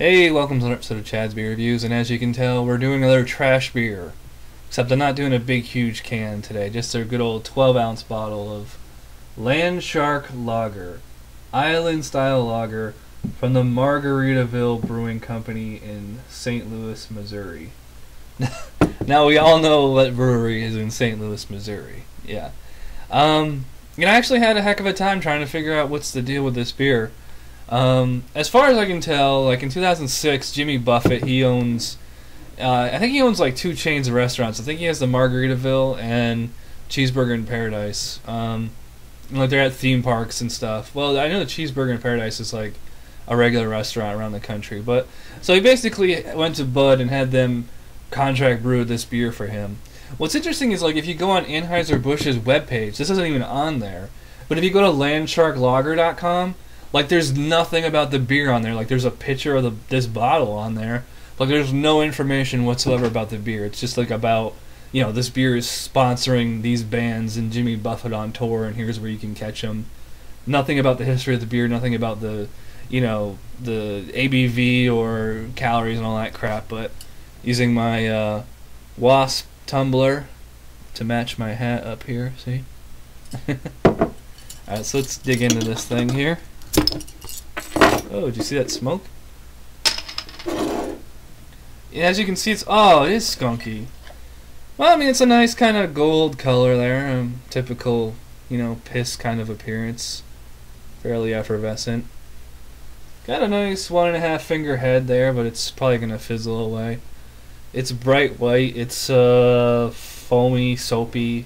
Hey, welcome to another episode of Chad's Beer Reviews, and as you can tell, we're doing another trash beer. Except I'm not doing a big, huge can today, just a good old 12-ounce bottle of Landshark Lager, island-style lager from the Margaritaville Brewing Company in St. Louis, Missouri. Now, we all know what brewery is in St. Louis, Missouri. Yeah. I actually had a heck of a time trying to figure out what's the deal with this beer. As far as I can tell, like in 2006, Jimmy Buffett, he owns, I think he owns like 2 chains of restaurants. I think he has the Margaritaville and Cheeseburger in Paradise. Like they're at theme parks and stuff. Well, I know the Cheeseburger in Paradise is like a regular restaurant around the country. But so he basically went to Bud and had them contract brew this beer for him. What's interesting is like if you go on Anheuser-Busch's webpage, this isn't even on there. But if you go to landsharklager.com, like, there's nothing about the beer on there. Like, there's a picture of this bottle on there. Like, there's no information whatsoever about the beer. It's just, like, about, you know, this beer is sponsoring these bands and Jimmy Buffett on tour, and here's where you can catch them. Nothing about the history of the beer, nothing about the, you know, the ABV or calories and all that crap. But using my wasp tumbler to match my hat up here, see? Alright, so let's dig into this thing here. Oh, did you see that smoke? Yeah, as you can see, it is skunky. Well, I mean, it's a nice kind of gold color there. Typical, you know, piss kind of appearance. Fairly effervescent. Got a nice 1.5 finger head there, but it's probably going to fizzle away. It's bright white. It's foamy, soapy.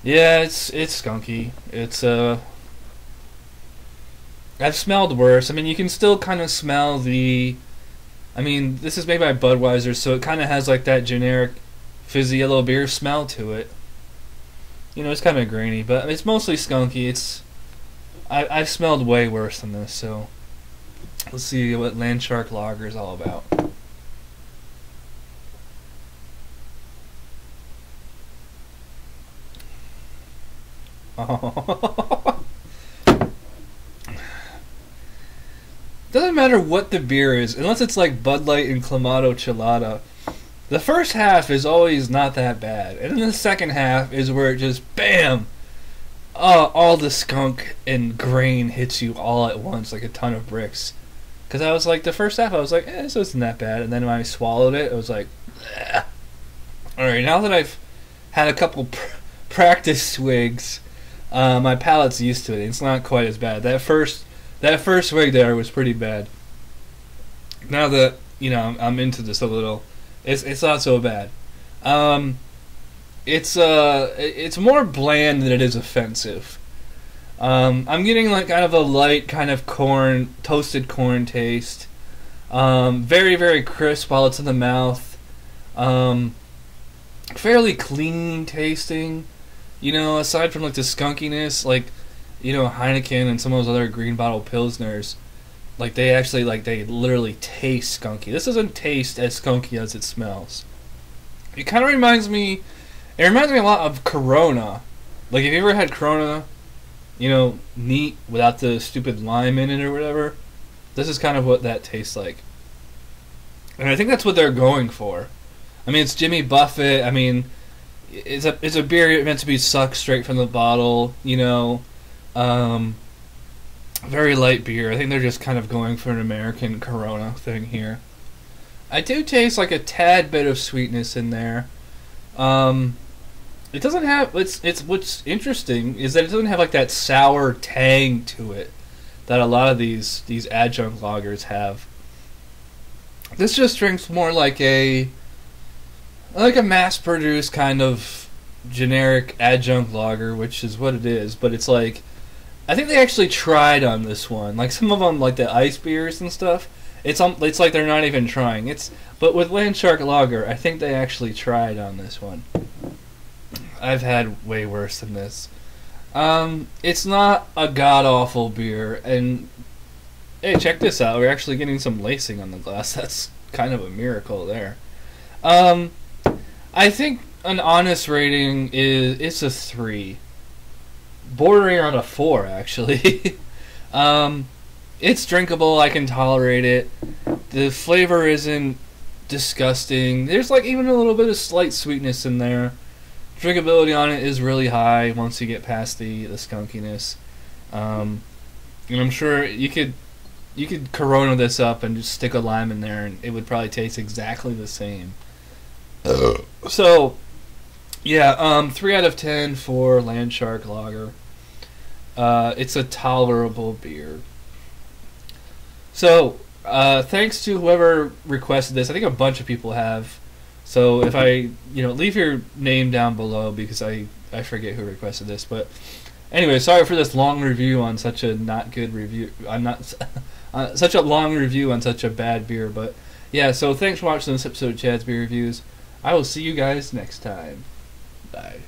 Yeah, it's skunky. It's I've smelled worse. I mean, you can still kind of smell the... I mean, this is made by Budweiser, so it kind of has like that generic fizzy yellow beer smell to it. You know, it's kind of grainy, but it's mostly skunky. I've smelled way worse than this, so... Let's see what Landshark Lager is all about. Oh... Doesn't matter what the beer is, unless it's like Bud Light and 𝓑𝓮𝓲𝓷. The first half is always not that bad, and then the second half is where it just BAM! All the skunk and grain hits you all at once like a ton of bricks. Because I was like, the first half I was like, this isn't that bad, and then when I swallowed it, it was like, alright, now that I've had a couple practice swigs, my palate's used to it. It's not quite as bad. That first swig there was pretty bad. Now that, you know, I'm into this a little, it's not so bad. It's more bland than it is offensive. I'm getting like kind of a light kind of toasted corn taste. Very, very crisp while it's in the mouth. Fairly clean tasting. You know, aside from like the skunkiness, like, you know, Heineken and some of those other green bottle pilsners, like they literally taste skunky. This doesn't taste as skunky as it smells. It kind of reminds me a lot of Corona. Like, have you ever had Corona, you know, neat without the stupid lime in it or whatever? This is kind of what that tastes like. And I think that's what they're going for. I mean, it's Jimmy Buffett. I mean, it's a beer meant to be sucked straight from the bottle, you know. Very light beer. I think they're just kind of going for an American Corona thing here. I do taste like a tad bit of sweetness in there. It doesn't have... What's interesting is that it doesn't have like that sour tang to it that a lot of these adjunct lagers have. This just drinks more like a mass-produced kind of generic adjunct lager, which is what it is, but it's like... I think they actually tried on this one. Like some of them, like the ice beers and stuff, it's like they're not even trying. But with Landshark Lager, I think they actually tried on this one. I've had way worse than this. It's not a god-awful beer, and hey, check this out. We're actually getting some lacing on the glass. That's kind of a miracle there. I think an honest rating it's a 3. Bordering on a 4, actually. It's drinkable. I can tolerate it. The flavor isn't disgusting. There's like even a little bit of slight sweetness in there. Drinkability on it is really high once you get past the skunkiness. And I'm sure you could Corona this up and just stick a lime in there, and it would probably taste exactly the same. So, yeah, 3 out of 10 for Landshark Lager. It's a tolerable beer. So, thanks to whoever requested this. I think a bunch of people have. So if I, leave your name down below because I forget who requested this. But anyway, sorry for this long review on such a not good review. I'm not such a long review on such a bad beer. But yeah, so thanks for watching this episode of Chad's Beer Reviews. I will see you guys next time. Bye.